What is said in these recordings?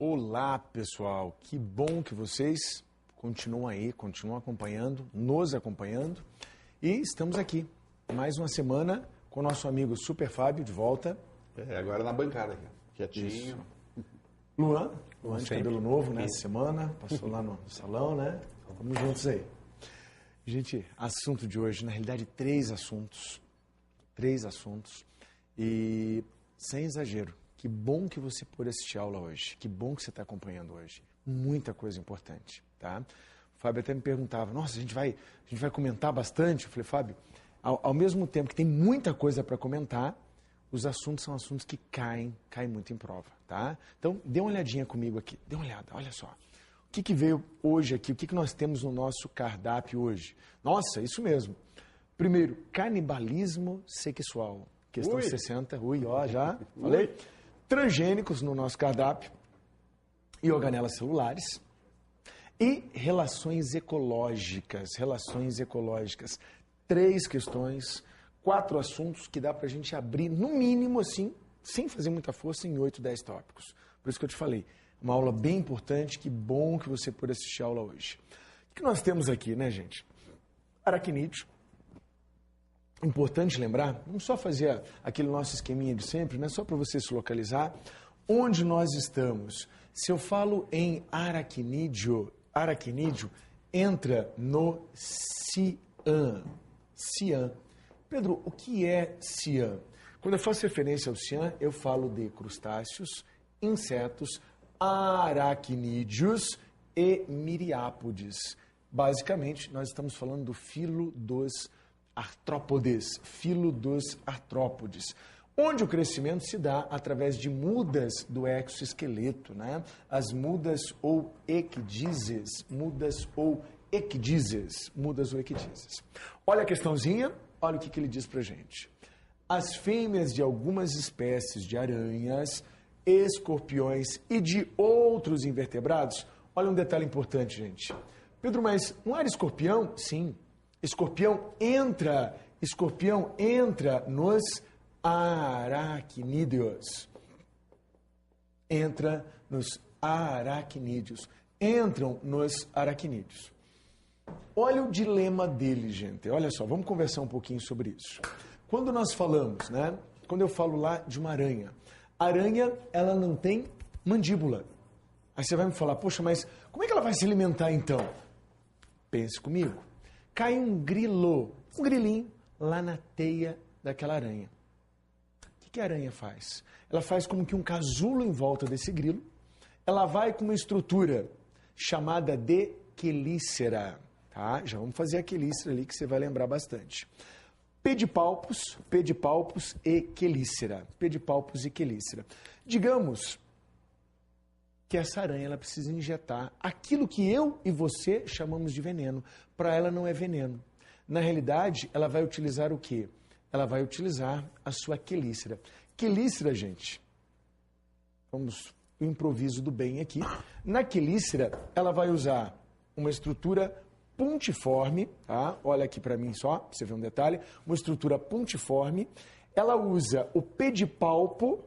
Olá, pessoal. Que bom que vocês continuam aí, continuam acompanhando, nos acompanhando. E estamos aqui, mais uma semana, com o nosso amigo Super Fábio de volta. Agora na bancada aqui, quietinho. Isso. Luan de cabelo novo, né? Essa semana, passou lá no salão, né? Estamos juntos aí. Gente, assunto de hoje, na realidade, três assuntos. E sem exagero, que bom que você pôde assistir a aula hoje, que bom que você está acompanhando hoje. Muita coisa importante, tá? O Fábio até me perguntava, nossa, a gente vai comentar bastante? Eu falei, Fábio, ao mesmo tempo que tem muita coisa para comentar, os assuntos são assuntos que caem muito em prova, tá? Então, dê uma olhadinha comigo aqui, dê uma olhada, olha só. O que veio hoje aqui, o que nós temos no nosso cardápio hoje? Nossa, isso mesmo. Primeiro, canibalismo sexual. Questão 60, já falei. Transgênicos no nosso cardápio e organelas celulares. E relações ecológicas. Três questões, 4 assuntos que dá pra gente abrir, no mínimo assim, sem fazer muita força, em 8, 10 tópicos. Por isso que eu te falei, uma aula bem importante, que bom que você pôde assistir a aula hoje. O que nós temos aqui, né, gente? Aracnídeo. Importante lembrar, vamos só fazer aquele nosso esqueminha de sempre, né? Só para você se localizar. Onde nós estamos? Se eu falo em aracnídeo entra no cian. Cian. Pedro, o que é cian? Quando eu faço referência ao cian, eu falo de crustáceos, insetos, aracnídeos e miriápodes. Basicamente, nós estamos falando do filo dos artrópodes, onde o crescimento se dá através de mudas do exoesqueleto, né? As mudas ou equidizes. Olha a questãozinha, olha o que ele diz pra gente. As fêmeas de algumas espécies de aranhas, escorpiões e de outros invertebrados, olha um detalhe importante, gente. Pedro, mas não era escorpião? Sim. Escorpião entra nos aracnídeos. Entram nos aracnídeos. Olha o dilema dele, gente. Olha só, vamos conversar um pouquinho sobre isso. Quando nós falamos, né? Quando eu falo lá de uma aranha, ela não tem mandíbula. Aí você vai me falar, poxa, mas como é que ela vai se alimentar então? Pense comigo. Cai um grilinho lá na teia daquela aranha. O que a aranha faz? Ela faz como que um casulo em volta desse grilo. Ela vai com uma estrutura chamada de quelícera. Tá? Já vamos fazer a quelícera ali que você vai lembrar bastante. Pedipalpos e quelícera. Digamos que essa aranha ela precisa injetar aquilo que eu e você chamamos de veneno. Para ela não é veneno. Na realidade, ela vai utilizar o quê? Ela vai utilizar a sua quelícera. Quelícera, gente, vamos o improviso do bem aqui. Na quelícera, ela vai usar uma estrutura puntiforme, tá? Olha aqui para mim só, pra você ver um detalhe. Uma estrutura puntiforme. Ela usa o pedipalpo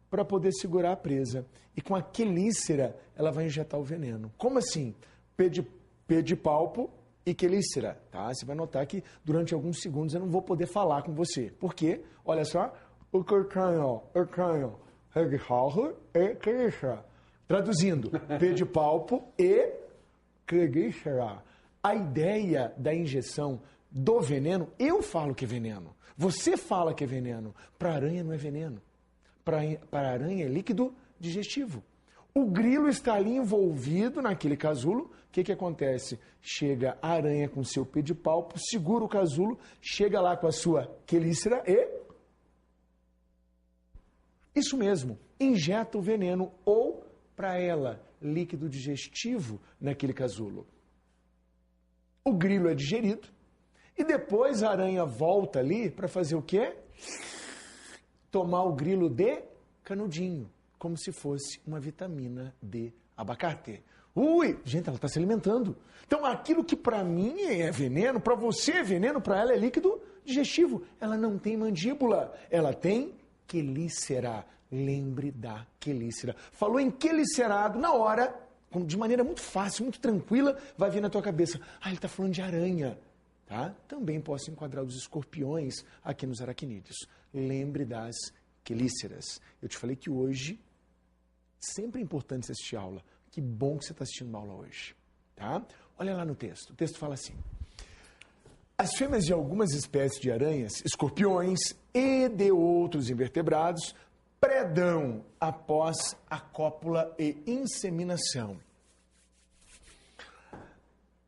para poder segurar a presa. E com a quelícera, ela vai injetar o veneno. Como assim? Pedipalpo e quelícera, tá? Você vai notar que durante alguns segundos eu não vou poder falar com você. Por quê? Olha só. Traduzindo, pedipalpo e quelícera. A ideia da injeção do veneno, eu falo que é veneno. Você fala que é veneno. Para a aranha não é veneno. Para a aranha é líquido digestivo. O grilo está ali envolvido naquele casulo. O que acontece? Chega a aranha com seu pedipalpo, segura o casulo, chega lá com a sua quelícera e... Isso mesmo, injeta o veneno ou, para ela, líquido digestivo naquele casulo. O grilo é digerido e depois a aranha volta ali para fazer o quê? Tomar o grilo de canudinho, como se fosse uma vitamina de abacate. Ui, gente, ela está se alimentando. Então, aquilo que para mim é veneno, para você é veneno, para ela é líquido digestivo. Ela não tem mandíbula, ela tem quelícera. lembre da quelícera. Falou em quelicerado, na hora, de maneira muito fácil, muito tranquila, vai vir na tua cabeça, ele está falando de aranha. Tá? Também posso enquadrar os escorpiões aqui nos aracnídeos. Lembre das quelíceras. Eu te falei que hoje, sempre é importante você assistir aula. Que bom que você está assistindo uma aula hoje. Tá? Olha lá no texto. O texto fala assim. As fêmeas de algumas espécies de aranhas, escorpiões e de outros invertebrados predam após a cópula e inseminação.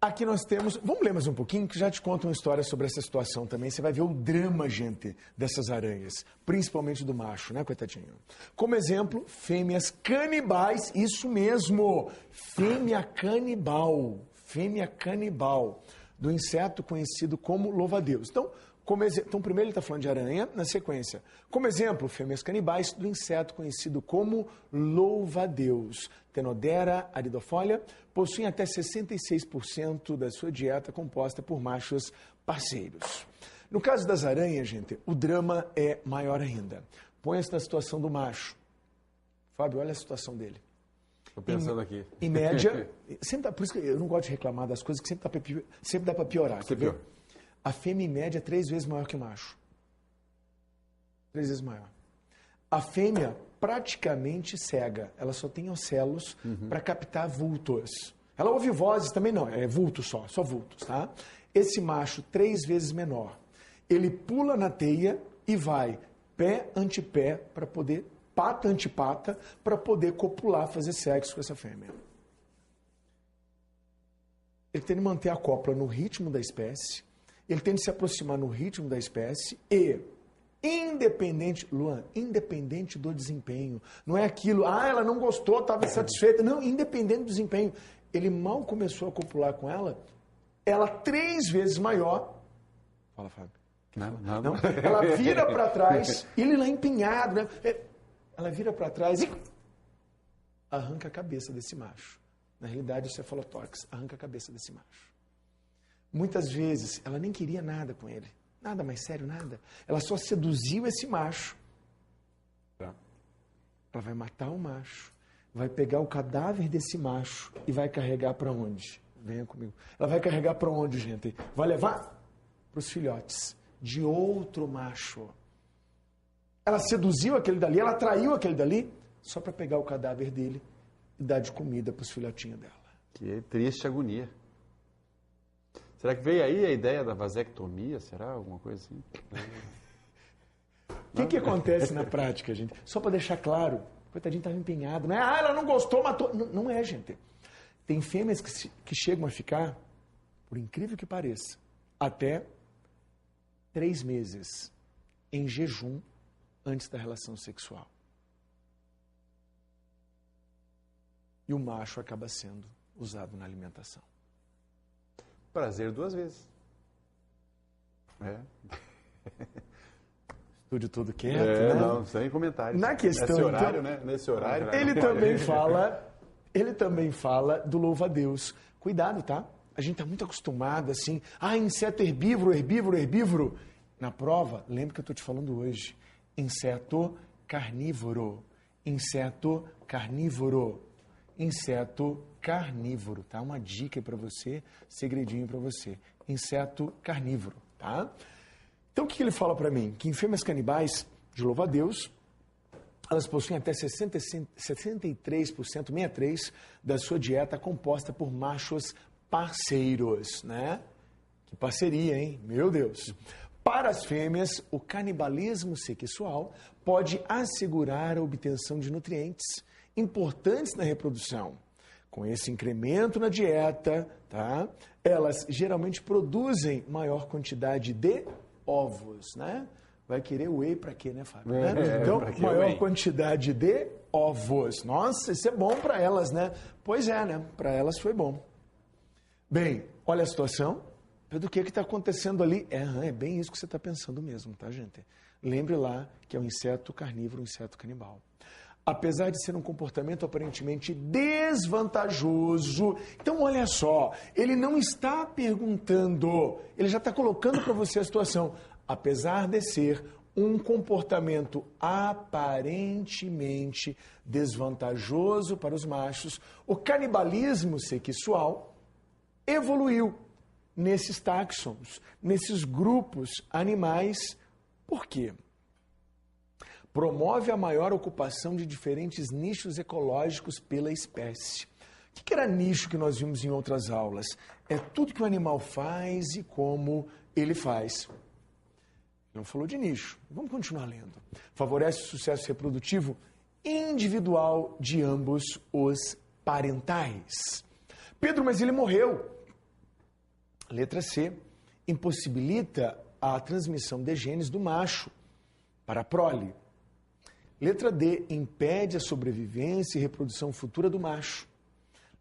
Aqui nós temos... Vamos ler mais um pouquinho, que já te conto uma história sobre essa situação também. Você vai ver o drama, gente, dessas aranhas. Principalmente do macho, né, coitadinho? Como exemplo, fêmeas canibais. Isso mesmo! Fêmea canibal. Fêmea canibal. Do inseto conhecido como louva-a-Deus. Então, primeiro ele está falando de aranha, na sequência. Como exemplo, fêmeas canibais do inseto conhecido como louva-a-Deus. Tenodera aridofolia possuem até 66% da sua dieta composta por machos parceiros. No caso das aranhas, gente, o drama é maior ainda. Põe-se na situação do macho. Fábio, olha a situação dele. Estou pensando aqui. Em média, por isso que eu não gosto de reclamar das coisas, que sempre dá para piorar. Quer ver? A fêmea, em média, é 3 vezes maior que o macho. 3 vezes maior. A fêmea, praticamente cega. Ela só tem ocelos para captar vultos. Ela ouve vozes também não, é vultos só vultos, tá? Esse macho, 3 vezes menor. Ele pula na teia e vai pé ante pé para poder, pata ante pata, para poder copular, fazer sexo com essa fêmea. Ele tem de manter a cópula no ritmo da espécie. Ele tem de se aproximar no ritmo da espécie e, independente do desempenho, não é aquilo, ela não gostou, estava insatisfeita, não, independente do desempenho. Ele mal começou a copular com ela 3 vezes maior. Fala, Fábio. Não. Ela vira para trás, ele lá empenhado, né? Ela vira para trás e arranca a cabeça desse macho. Na realidade, o cefalotórax arranca a cabeça desse macho. Muitas vezes, ela nem queria nada com ele. Nada mais sério, nada. Ela só seduziu esse macho. Ela vai matar o macho, vai pegar o cadáver desse macho e vai carregar para onde? Venha comigo. Ela vai carregar para onde, gente? Vai levar para os filhotes de outro macho. Ela seduziu aquele dali, ela traiu aquele dali, só para pegar o cadáver dele e dar de comida para os filhotinhos dela. Que triste agonia. Será que veio aí a ideia da vasectomia? Será alguma coisa assim? O que acontece na prática, gente? Só para deixar claro, coitadinho estava empenhado, não é? Ela não gostou, matou. Não é, gente. Tem fêmeas que chegam a ficar, por incrível que pareça, até 3 meses em jejum antes da relação sexual. E o macho acaba sendo usado na alimentação. Prazer 2 vezes. Estúdio todo quieto, né? Não, sem comentários. Na questão, nesse horário, então, né? Nesse horário. Ele também fala do louva-a-Deus. Cuidado, tá? A gente tá muito acostumado assim, inseto herbívoro. Na prova, lembra que eu tô te falando hoje, inseto carnívoro, tá? Uma dica aí para você, segredinho para você. Inseto carnívoro, tá? Então, o que ele fala para mim? Que em fêmeas canibais, de louva-a-Deus, elas possuem até 63%, 63% da sua dieta composta por machos parceiros, né? Que parceria, hein? Meu Deus! Para as fêmeas, o canibalismo sexual pode assegurar a obtenção de nutrientes importantes na reprodução. Com esse incremento na dieta, tá? Elas geralmente produzem maior quantidade de ovos, né? Vai querer whey para quê, né, Fábio? Então, maior quantidade de ovos. Nossa, isso é bom para elas, né? Pois é, né? Para elas foi bom. Bem, olha a situação. Do que está acontecendo ali? É bem isso que você está pensando mesmo, tá, gente? Lembre lá que é um inseto carnívoro, um inseto canibal. Apesar de ser um comportamento aparentemente desvantajoso. Então, olha só, ele não está perguntando, ele já está colocando para você a situação. Apesar de ser um comportamento aparentemente desvantajoso para os machos, o canibalismo sexual evoluiu nesses táxons, nesses grupos animais. Por quê? Promove a maior ocupação de diferentes nichos ecológicos pela espécie. O que era nicho que nós vimos em outras aulas? É tudo que o animal faz e como ele faz. Não falou de nicho. Vamos continuar lendo. Favorece o sucesso reprodutivo individual de ambos os parentais. Pedro, mas ele morreu. Letra C. Impossibilita a transmissão de genes do macho para a prole. Letra D. Impede a sobrevivência e reprodução futura do macho.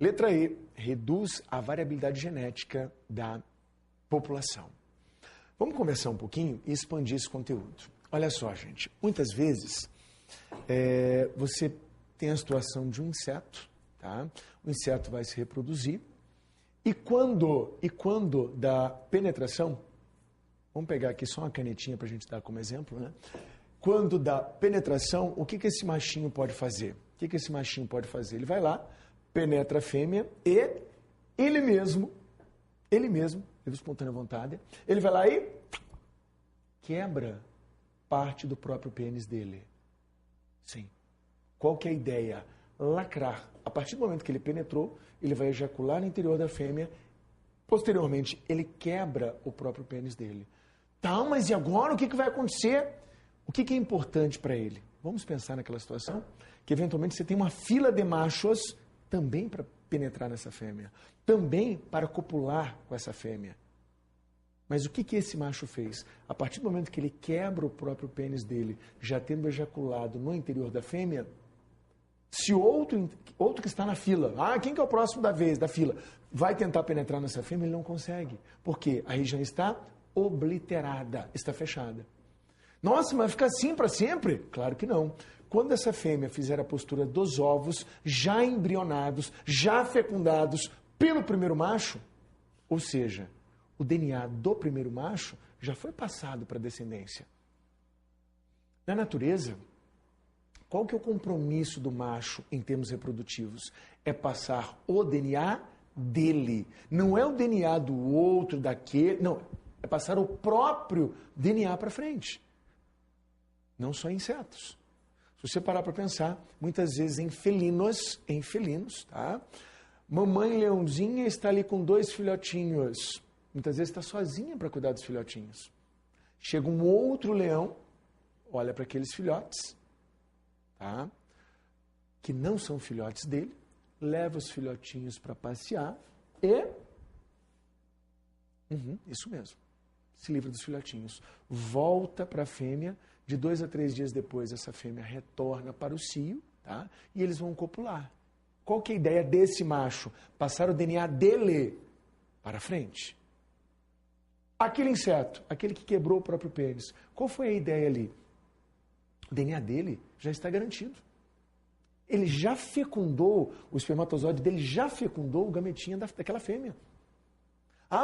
Letra E. Reduz a variabilidade genética da população. Vamos conversar um pouquinho e expandir esse conteúdo. Olha só, gente. Muitas vezes você tem a situação de um inseto, tá? O inseto vai se reproduzir e quando da penetração, vamos pegar aqui só uma canetinha para a gente dar como exemplo, né? Quando da penetração, o que esse machinho pode fazer? O que esse machinho pode fazer? Ele vai lá, penetra a fêmea e ele mesmo, livre espontânea vontade, ele vai lá e quebra parte do próprio pênis dele. Sim. Qual que é a ideia? Lacrar. A partir do momento que ele penetrou, ele vai ejacular no interior da fêmea. Posteriormente, ele quebra o próprio pênis dele. Tá, mas e agora? O que vai acontecer? O que é importante para ele? Vamos pensar naquela situação que, eventualmente, você tem uma fila de machos também para penetrar nessa fêmea, também para copular com essa fêmea. Mas o que esse macho fez? A partir do momento que ele quebra o próprio pênis dele, já tendo ejaculado no interior da fêmea, se outro que está na fila, quem que é o próximo da fila, vai tentar penetrar nessa fêmea, ele não consegue. Por quê? A região está obliterada, está fechada. Nossa, mas fica assim para sempre? Claro que não. Quando essa fêmea fizer a postura dos ovos, já embrionados, já fecundados pelo primeiro macho, ou seja, o DNA do primeiro macho já foi passado para a descendência. Na natureza, qual que é o compromisso do macho em termos reprodutivos? É passar o DNA dele. Não é o DNA do outro, daquele. Não, é passar o próprio DNA para frente. Não só em insetos. Se você parar para pensar, muitas vezes em felinos, tá? Mamãe leãozinha está ali com 2 filhotinhos. Muitas vezes está sozinha para cuidar dos filhotinhos. Chega um outro leão, olha para aqueles filhotes, tá? Que não são filhotes dele, leva os filhotinhos para passear e... isso mesmo. Se livra dos filhotinhos. Volta para a fêmea. De 2 a 3 dias depois, essa fêmea retorna para o cio, tá? E eles vão copular. Qual que é a ideia desse macho? Passar o DNA dele para frente. Aquele inseto, aquele que quebrou o próprio pênis, qual foi a ideia ali? O DNA dele já está garantido. Ele já fecundou, o espermatozoide dele já fecundou o gametinha daquela fêmea.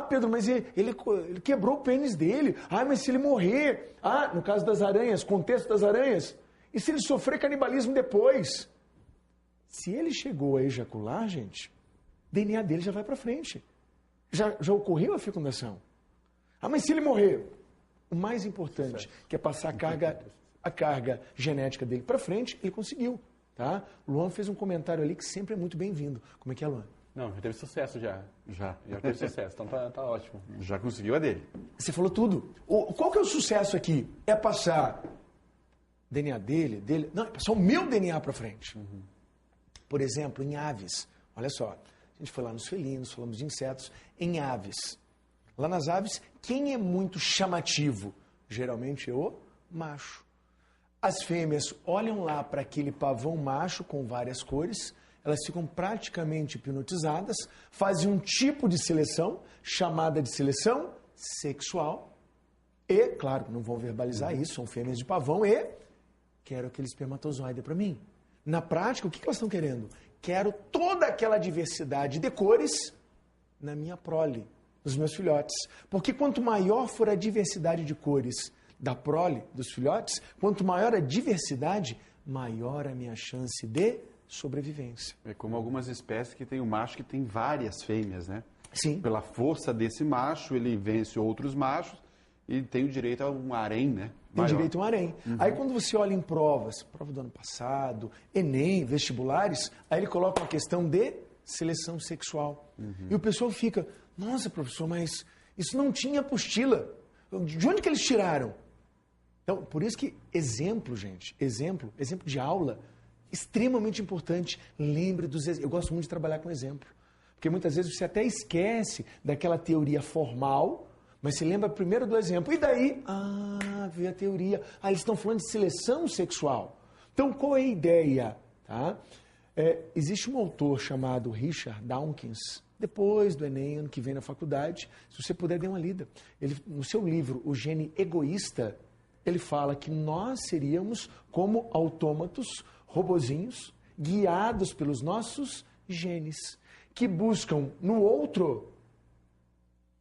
Pedro, mas ele quebrou o pênis dele. Mas se ele morrer... no caso das aranhas, contexto das aranhas. E se ele sofrer canibalismo depois? Se ele chegou a ejacular, gente, o DNA dele já vai para frente. Já ocorreu a fecundação. Mas se ele morrer? O mais importante, que é passar a carga genética dele para frente, ele conseguiu. Tá? Luan fez um comentário ali que sempre é muito bem-vindo. Como é que é, Luan? Não, já teve sucesso já. Já teve sucesso, então tá ótimo. Já conseguiu a dele. Você falou tudo. Qual que é o sucesso aqui? É passar DNA dele... Não, é passar o meu DNA para frente. Por exemplo, em aves. Olha só, a gente foi lá nos felinos, falamos de insetos. Em aves. Lá nas aves, quem é muito chamativo? Geralmente é o macho. As fêmeas olham lá para aquele pavão macho com várias cores... Elas ficam praticamente hipnotizadas, fazem um tipo de seleção, chamada de seleção sexual, e, claro, não vão verbalizar isso, são fêmeas de pavão, e quero aquele espermatozoide para mim. Na prática, o que elas estão querendo? Quero toda aquela diversidade de cores na minha prole, nos meus filhotes. Porque quanto maior for a diversidade de cores da prole, dos filhotes, quanto maior a diversidade, maior a minha chance de sobrevivência. É como algumas espécies que tem o macho que tem várias fêmeas, né? Sim. Pela força desse macho, ele vence outros machos e tem o direito a um harém, né? Tem direito a um harém. Aí quando você olha em provas, prova do ano passado, Enem, vestibulares, aí ele coloca uma questão de seleção sexual. E o pessoal fica, nossa, professor, mas isso não tinha apostila. De onde que eles tiraram? Então, por isso que exemplo, gente, exemplo de aula, extremamente importante. Lembre dos exemplos. Eu gosto muito de trabalhar com exemplo. Porque muitas vezes você até esquece daquela teoria formal, mas se lembra primeiro do exemplo. E daí, veio a teoria. Eles estão falando de seleção sexual. Então, qual é a ideia? Tá? Existe um autor chamado Richard Dawkins, depois do Enem, ano que vem na faculdade, se você puder, dê uma lida. Ele, no seu livro, O Gene Egoísta, ele fala que nós seríamos como autômatos, robozinhos, guiados pelos nossos genes, que buscam no outro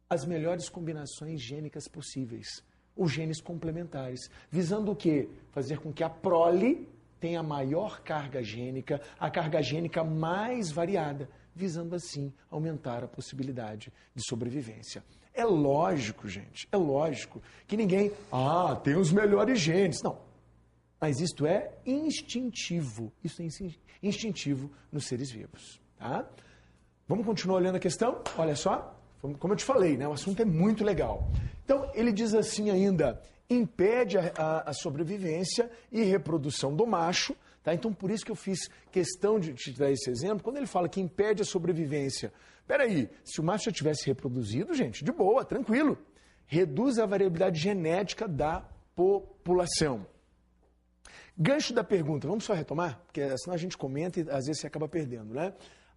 as melhores combinações gênicas possíveis, os genes complementares, visando o quê? Fazer com que a prole tenha a maior carga gênica, a carga gênica mais variada, visando assim aumentar a possibilidade de sobrevivência. É lógico, gente, é lógico que ninguém, tem os melhores genes. Não, mas isto é instintivo, isso é instintivo nos seres vivos, tá? Vamos continuar olhando a questão? Olha só, como eu te falei, né? O assunto é muito legal. Então, ele diz assim ainda, impede a sobrevivência e reprodução do macho, tá? Então, por isso que eu fiz questão de te dar esse exemplo, quando ele fala que impede a sobrevivência. Peraí, se o macho já tivesse reproduzido, gente, de boa, tranquilo. Reduz a variabilidade genética da população. Gancho da pergunta, vamos só retomar? Porque senão a gente comenta e às vezes você acaba perdendo, né?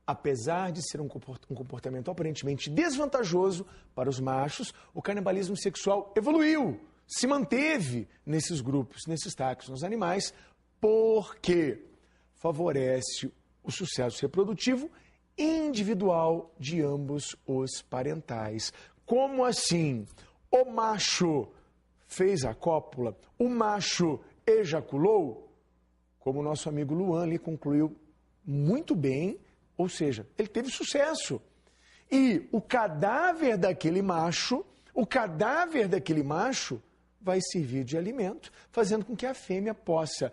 Apesar de ser um comportamento aparentemente desvantajoso para os machos, o canibalismo sexual evoluiu, se manteve nesses grupos, nesses taxos, nos animais, porque favorece o sucesso reprodutivo individual de ambos os parentais. Como assim? O macho fez a cópula, o macho ejaculou, como o nosso amigo Luan ali concluiu muito bem, ou seja, ele teve sucesso. E o cadáver daquele macho vai servir de alimento, fazendo com que a fêmea possa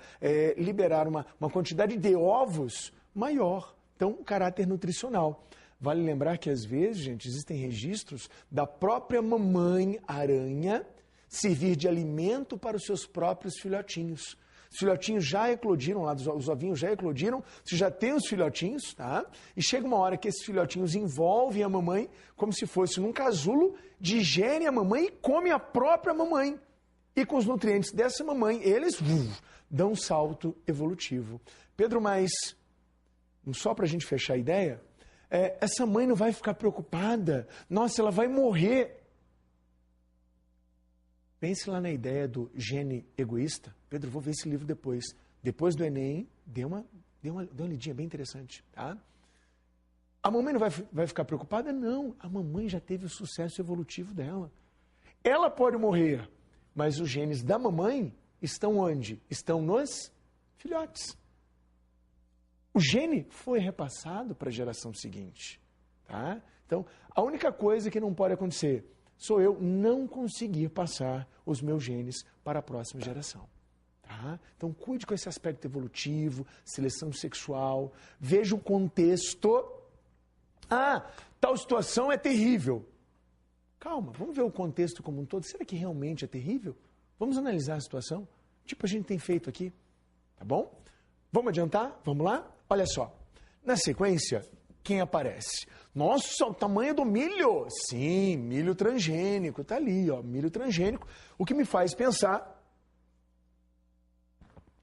liberar uma quantidade de ovos maior. Então, um caráter nutricional. Vale lembrar que, às vezes, gente, existem registros da própria mamãe aranha servir de alimento para os seus próprios filhotinhos. Os filhotinhos já eclodiram, lá os ovinhos já eclodiram, você já tem os filhotinhos, tá? E chega uma hora que esses filhotinhos envolvem a mamãe como se fosse num casulo, digerem a mamãe e comem a própria mamãe. E com os nutrientes dessa mamãe, eles dão um salto evolutivo. Pedro, mas, só para a gente fechar a ideia, essa mãe não vai ficar preocupada? Nossa, ela vai morrer. Pense lá na ideia do gene egoísta. Pedro, vou ver esse livro depois. Depois do Enem, dê uma lidinha bem interessante, tá? A mamãe não vai ficar preocupada? Não, a mamãe já teve o sucesso evolutivo dela. Ela pode morrer, mas os genes da mamãe estão onde? Estão nos filhotes. O gene foi repassado para a geração seguinte, tá? Então, a única coisa que não pode acontecer sou eu não conseguir passar os meus genes para a próxima geração. Tá? Então, cuide com esse aspecto evolutivo, seleção sexual, veja o contexto. Tal situação é terrível. Calma, vamos ver o contexto como um todo. Será que realmente é terrível? Vamos analisar a situação, tipo a gente tem feito aqui, tá bom? Vamos adiantar? Vamos lá? Olha só, na sequência, quem aparece? Nossa, o tamanho do milho! Sim, milho transgênico, tá ali, ó, milho transgênico. O que me faz pensar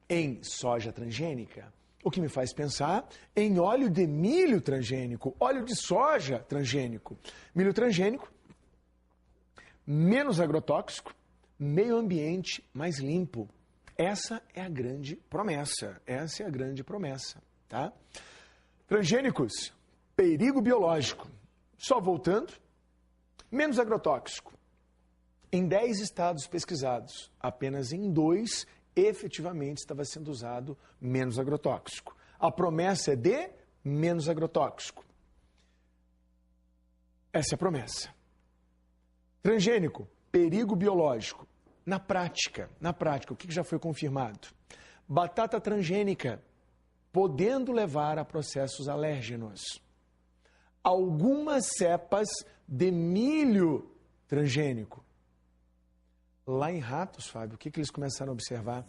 em soja transgênica. O que me faz pensar em óleo de milho transgênico, óleo de soja transgênico. Milho transgênico, menos agrotóxico, meio ambiente mais limpo. Essa é a grande promessa. Essa é a grande promessa, tá? Transgênicos, perigo biológico. Só voltando, menos agrotóxico. Em 10 estados pesquisados, apenas em 2, efetivamente, estava sendo usado menos agrotóxico. A promessa é de menos agrotóxico. Essa é a promessa. Transgênico, perigo biológico. Na prática, o que já foi confirmado? Batata transgênica, podendo levar a processos alérgenos. Algumas cepas de milho transgênico. Lá em ratos, Fábio, o que eles começaram a observar?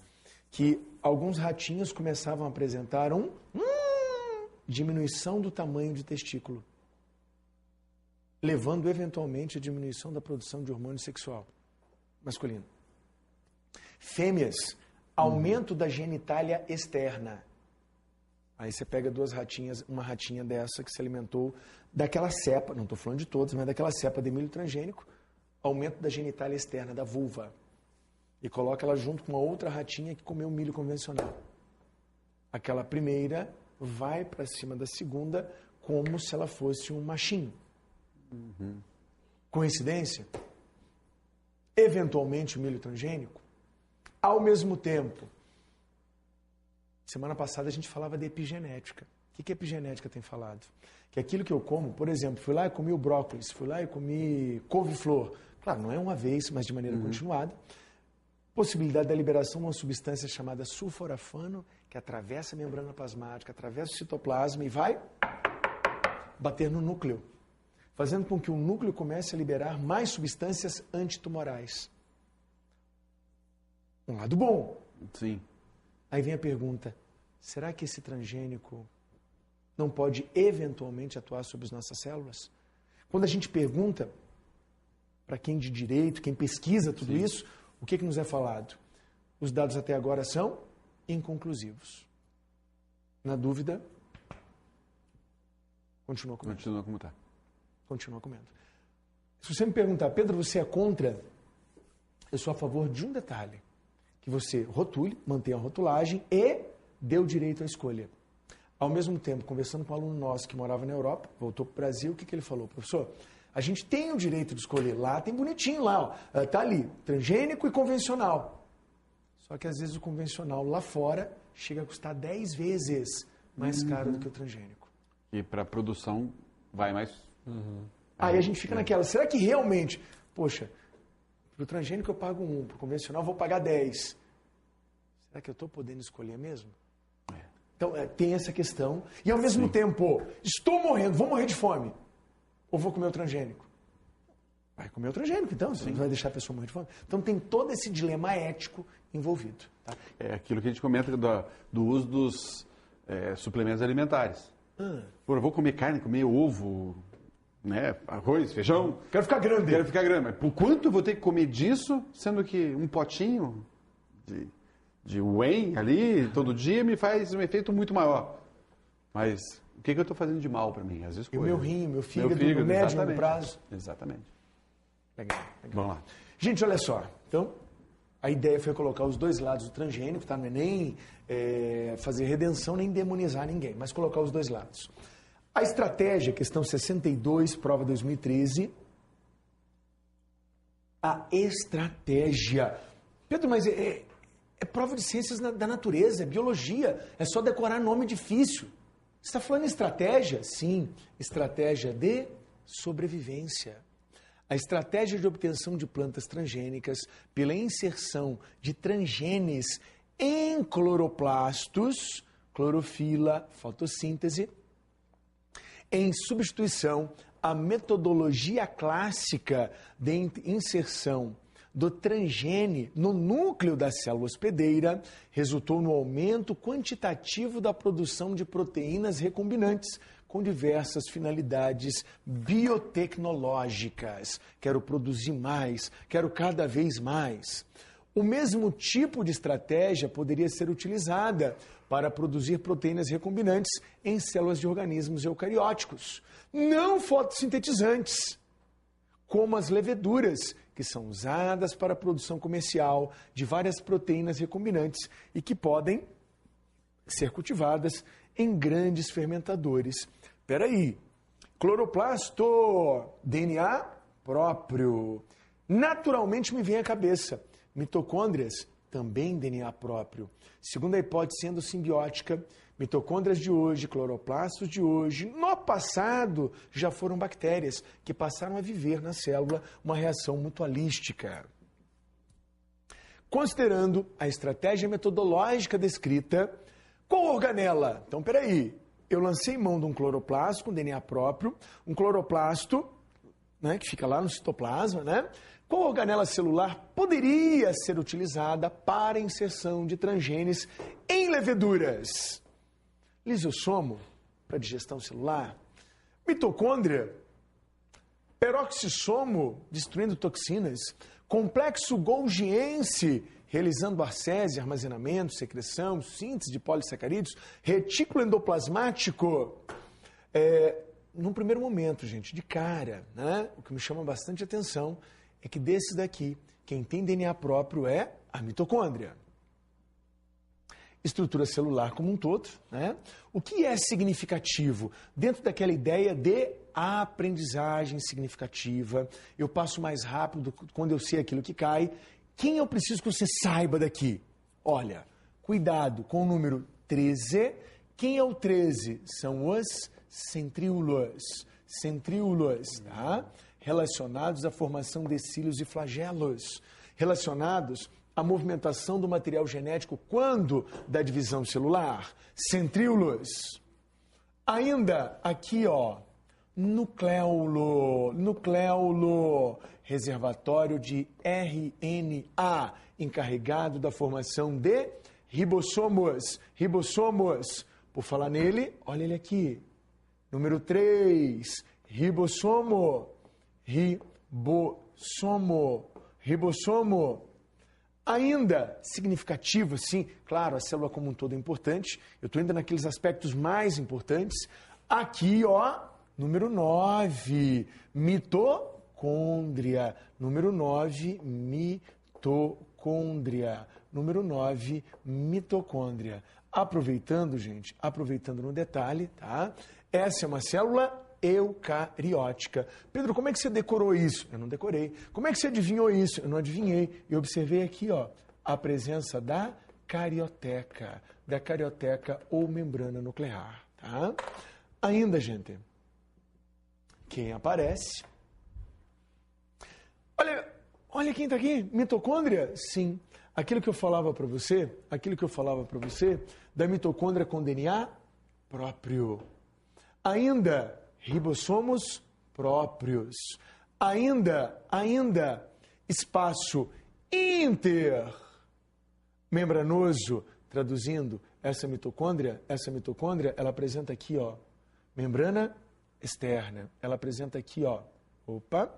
Que alguns ratinhos começavam a apresentar diminuição do tamanho de testículo, levando eventualmente a diminuição da produção de hormônio sexual masculino. Fêmeas, aumento da genitália externa. Aí você pega duas ratinhas, uma ratinha dessa que se alimentou daquela cepa, não estou falando de todas, mas daquela cepa de milho transgênico, aumento da genitália externa, da vulva. E coloca ela junto com uma outra ratinha que comeu milho convencional. Aquela primeira vai para cima da segunda como se ela fosse um machinho. Coincidência? Eventualmente o milho transgênico. Ao mesmo tempo, semana passada a gente falava de epigenética. O que a epigenética tem falado? Que aquilo que eu como, por exemplo, fui lá e comi o brócolis, fui lá e comi couve-flor. Claro, não é uma vez, mas de maneira continuada. Possibilidade da liberação de uma substância chamada sulforafano, que atravessa a membrana plasmática, atravessa o citoplasma e vai bater no núcleo, fazendo com que o núcleo comece a liberar mais substâncias antitumorais. Um lado bom. Sim. Aí vem a pergunta, será que esse transgênico não pode eventualmente atuar sobre as nossas células? Quando a gente pergunta para quem de direito, quem pesquisa tudo isso, o que nos é falado? Os dados até agora são inconclusivos. Na dúvida, continua comendo. Continua como está. Continua comendo. Se você me perguntar, Pedro, você é contra? Eu sou a favor de um detalhe. Que você rotule, mantenha a rotulagem e dê o direito à escolha. Ao mesmo tempo, conversando com um aluno nosso que morava na Europa, voltou para o Brasil, o que ele falou? Professor, a gente tem o direito de escolher. Lá tem bonitinho, lá, ó, tá ali, transgênico e convencional. Só que às vezes o convencional lá fora chega a custar 10 vezes mais caro do que o transgênico. E para a produção vai mais... Aí a gente fica naquela, será que realmente, poxa, para o transgênico eu pago 1, para o convencional eu vou pagar 10. Será que eu estou podendo escolher mesmo? Então, tem essa questão. E ao mesmo tempo, estou morrendo, vou morrer de fome. Ou vou comer o transgênico? Vai comer o transgênico, então. Você não vai deixar a pessoa morrer de fome. Então, tem todo esse dilema ético envolvido. Tá? É aquilo que a gente comenta do uso dos suplementos alimentares. Pô, eu vou comer carne, comer ovo, né, arroz, feijão. Quero ficar grande. Quero ficar grande. Mas por quanto eu vou ter que comer disso, sendo que um potinho de whey ali, todo dia, me faz um efeito muito maior. Mas o que eu estou fazendo de mal para mim? Às vezes, e o meu rim, meu fígado, no médio, longo prazo. Exatamente. Legal. Vamos lá. Gente, olha só. Então, a ideia foi colocar os dois lados do transgênico, tá? Não é nem fazer redenção, nem demonizar ninguém, mas colocar os dois lados. A estratégia, questão 62, prova 2013. A estratégia. Pedro, mas é prova de ciências da natureza, é biologia, é só decorar nome difícil. Você está falando em estratégia? Sim, estratégia de sobrevivência. A estratégia de obtenção de plantas transgênicas pela inserção de transgenes em cloroplastos, clorofila, fotossíntese, em substituição à metodologia clássica de inserção do transgene no núcleo da célula hospedeira, resultou no aumento quantitativo da produção de proteínas recombinantes com diversas finalidades biotecnológicas. Quero produzir mais, quero cada vez mais. O mesmo tipo de estratégia poderia ser utilizada para produzir proteínas recombinantes em células de organismos eucarióticos, não fotossintetizantes, como as leveduras, que são usadas para a produção comercial de várias proteínas recombinantes e que podem ser cultivadas em grandes fermentadores. Espera aí, cloroplasto, DNA próprio, naturalmente me vem à cabeça mitocôndrias, também DNA próprio. Segundo a hipótese endossimbiótica, mitocôndrias de hoje, cloroplastos de hoje, no passado já foram bactérias que passaram a viver na célula uma reação mutualística. Considerando a estratégia metodológica descrita, qual organela? Então, peraí, eu lancei mão de um cloroplasto com DNA próprio, um cloroplasto, né, que fica lá no citoplasma, né? Qual organela celular poderia ser utilizada para inserção de transgenes em leveduras? Lisossomo, para digestão celular. Mitocôndria. Peroxissomo, destruindo toxinas. Complexo Golgiense, realizando arcese, armazenamento, secreção, síntese de polissacarídeos. Retículo endoplasmático. Num primeiro momento, gente, de cara, né? O que me chama bastante atenção é que desses daqui, quem tem DNA próprio é a mitocôndria. Estrutura celular como um todo, né? O que é significativo? Dentro daquela ideia de aprendizagem significativa, eu passo mais rápido quando eu sei aquilo que cai. Quem eu preciso que você saiba daqui? Olha, cuidado com o número 13. Quem é o 13? São os centríolos. Centríolos, tá? Relacionados à formação de cílios e flagelos. Relacionados à movimentação do material genético quando da divisão celular. Centríolos. Ainda aqui, ó, nucléolo. Nucléolo. Reservatório de RNA, encarregado da formação de ribossomos. Ribossomos. Por falar nele, olha ele aqui. Número 3, ribossomo. Ribossomo. Ribossomo. Ainda significativo, sim, claro, a célula como um todo é importante. Eu estou indo naqueles aspectos mais importantes. Aqui, ó, número 9, mitocôndria. Número 9, mitocôndria. Número 9, mitocôndria. Aproveitando, gente, aproveitando no detalhe, tá? Essa é uma célula eucariótica. Pedro, como é que você decorou isso? Eu não decorei. Como é que você adivinhou isso? Eu não adivinhei. Eu observei aqui, ó, a presença da carioteca ou membrana nuclear, tá? Ainda, gente, quem aparece? Olha quem tá aqui, mitocôndria? Sim. Aquilo que eu falava para você, da mitocôndria com DNA próprio. Ainda, ribossomos próprios. Ainda, espaço intermembranoso. Traduzindo, essa mitocôndria, ela apresenta aqui, ó, membrana externa. Ela apresenta aqui, ó, opa,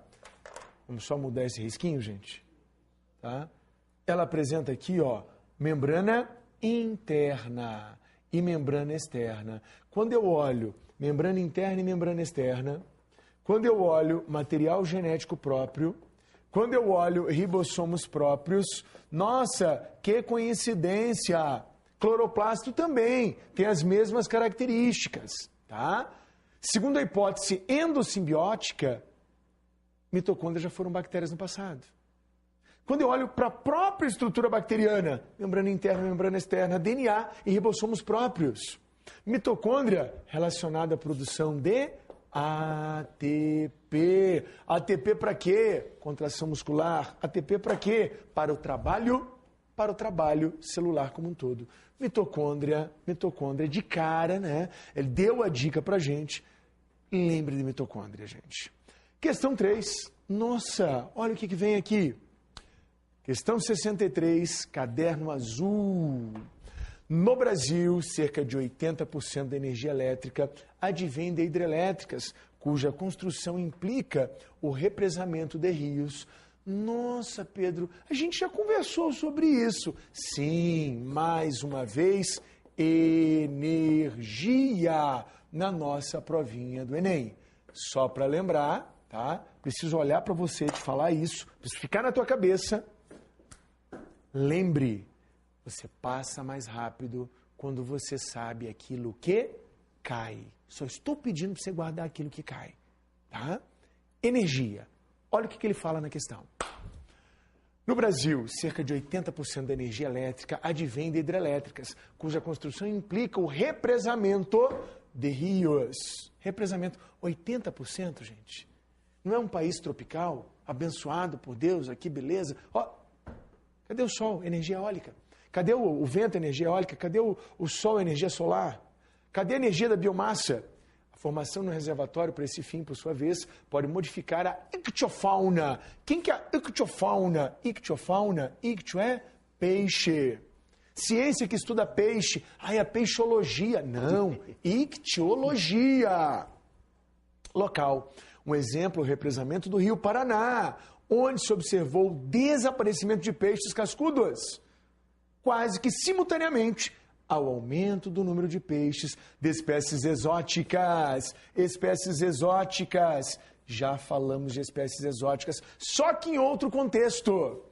vamos só mudar esse risquinho, gente, tá? Ela apresenta aqui, ó, membrana interna e membrana externa. Quando eu olho membrana interna e membrana externa, quando eu olho material genético próprio, quando eu olho ribossomos próprios, nossa, que coincidência! Cloroplasto também tem as mesmas características, tá? Segundo a hipótese endossimbiótica, mitocôndrias já foram bactérias no passado. Quando eu olho para a própria estrutura bacteriana, membrana interna, membrana externa, DNA e ribossomos próprios. Mitocôndria relacionada à produção de ATP. ATP para quê? Contração muscular. ATP para quê? Para o trabalho celular como um todo. Mitocôndria de cara, né? Ele deu a dica pra gente. Lembre de mitocôndria, gente. Questão 3. Nossa, olha o que vem aqui. Questão 63, caderno azul. No Brasil, cerca de 80% da energia elétrica advém de hidrelétricas, cuja construção implica o represamento de rios. Nossa, Pedro, a gente já conversou sobre isso. Sim, mais uma vez, energia na nossa provinha do Enem. Só para lembrar, tá? Preciso olhar para você e te falar isso, preciso ficar na tua cabeça. Lembre, você passa mais rápido quando você sabe aquilo que cai. Só estou pedindo para você guardar aquilo que cai, tá? Energia. Olha o que ele fala na questão. No Brasil, cerca de 80% da energia elétrica advém de hidrelétricas, cuja construção implica o represamento de rios. Represamento, 80%, gente. Não é um país tropical, abençoado por Deus, aqui, beleza? Ó, cadê o sol? Energia eólica. Cadê o vento? Energia eólica. Cadê o sol? Energia solar. Cadê a energia da biomassa? A formação no reservatório, para esse fim, por sua vez, pode modificar a ictiofauna. Quem que é a ictiofauna? Ictiofauna, ictio é peixe. Ciência que estuda peixe. É peixologia. Não, ictiologia. Local. Um exemplo, o represamento do rio Paraná, onde se observou o desaparecimento de peixes cascudos, quase que simultaneamente ao aumento do número de peixes de espécies exóticas. Espécies exóticas. Já falamos de espécies exóticas, só que em outro contexto.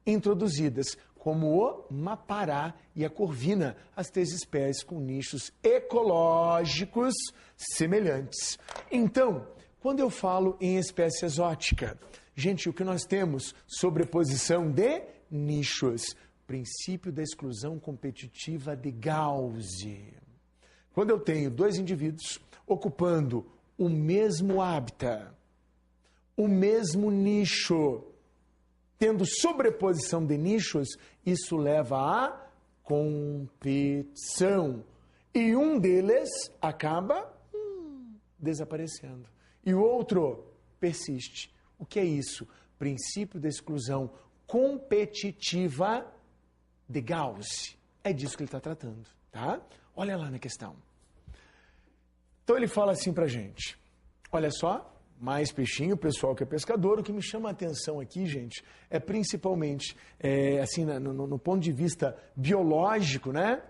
Introduzidas como o mapará e a corvina, as três espécies com nichos ecológicos semelhantes. Então, quando eu falo em espécie exótica, gente, o que nós temos? Sobreposição de nichos. Princípio da exclusão competitiva de Gauss. Quando eu tenho dois indivíduos ocupando o mesmo hábitat, o mesmo nicho, tendo sobreposição de nichos, isso leva à competição. E um deles acaba desaparecendo. E o outro persiste. O que é isso? Princípio da exclusão competitiva de Gauss. É disso que ele está tratando, tá? Olha lá na questão. Então ele fala assim pra gente. Olha só, mais peixinho, pessoal que é pescador. O que me chama a atenção aqui, gente, é principalmente, assim, no ponto de vista biológico, né?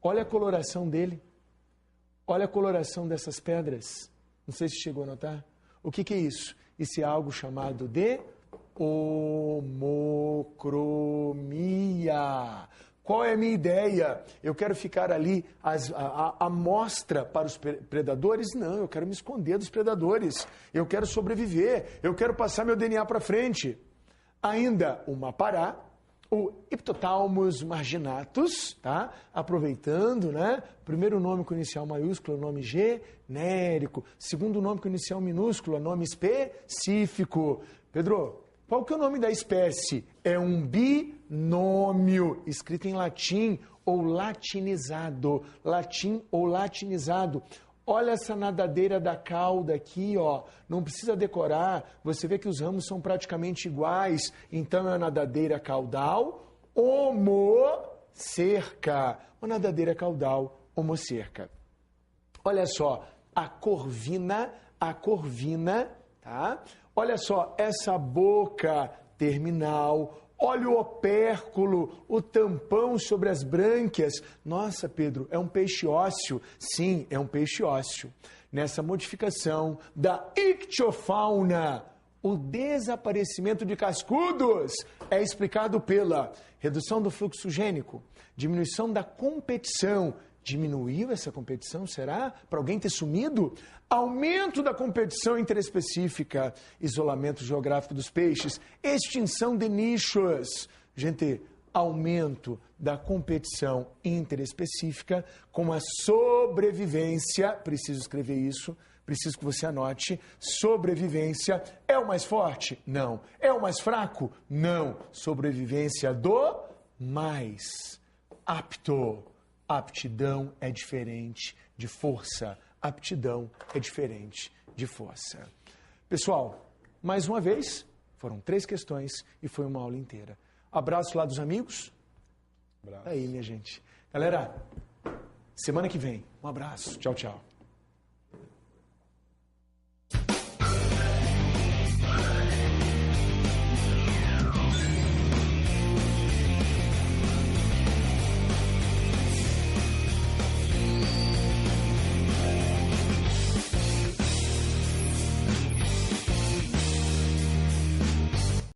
Olha a coloração dele. Olha a coloração dessas pedras. Não sei se chegou a notar. O que é isso? Isso é algo chamado de homocromia. Qual é a minha ideia? Eu quero ficar ali à mostra para os predadores? Não, eu quero me esconder dos predadores. Eu quero sobreviver. Eu quero passar meu DNA para frente. Ainda o mapará, o Iptothaumus marginatus, tá? Aproveitando, né? Primeiro nome com inicial maiúsculo, nome genérico. Segundo nome com inicial minúsculo, nome específico. Pedro, qual que é o nome da espécie? É um binômio, escrito em latim ou latinizado. Latim ou latinizado. Olha essa nadadeira da cauda aqui, ó. Não precisa decorar. Você vê que os ramos são praticamente iguais. Então é a nadadeira caudal homocerca. Uma nadadeira caudal homocerca. Olha só, a corvina, tá? Olha só, essa boca terminal. Olha o opérculo, o tampão sobre as brânquias. Nossa, Pedro, é um peixe ósseo? Sim, é um peixe ósseo. Nessa modificação da ictiofauna, o desaparecimento de cascudos é explicado pela redução do fluxo gênico, diminuição da competição. Diminuiu essa competição, será? Para alguém ter sumido? Aumento da competição interespecífica, isolamento geográfico dos peixes, extinção de nichos. Gente, aumento da competição interespecífica com a sobrevivência, preciso escrever isso, preciso que você anote, sobrevivência é o mais forte? Não. É o mais fraco? Não. Sobrevivência do mais apto. Aptidão é diferente de força. Aptidão é diferente de força. Pessoal, mais uma vez, foram 3 questões e foi uma aula inteira. Abraço lá dos amigos. Abraço. Aí, minha gente. Galera, semana que vem, um abraço. Tchau, tchau.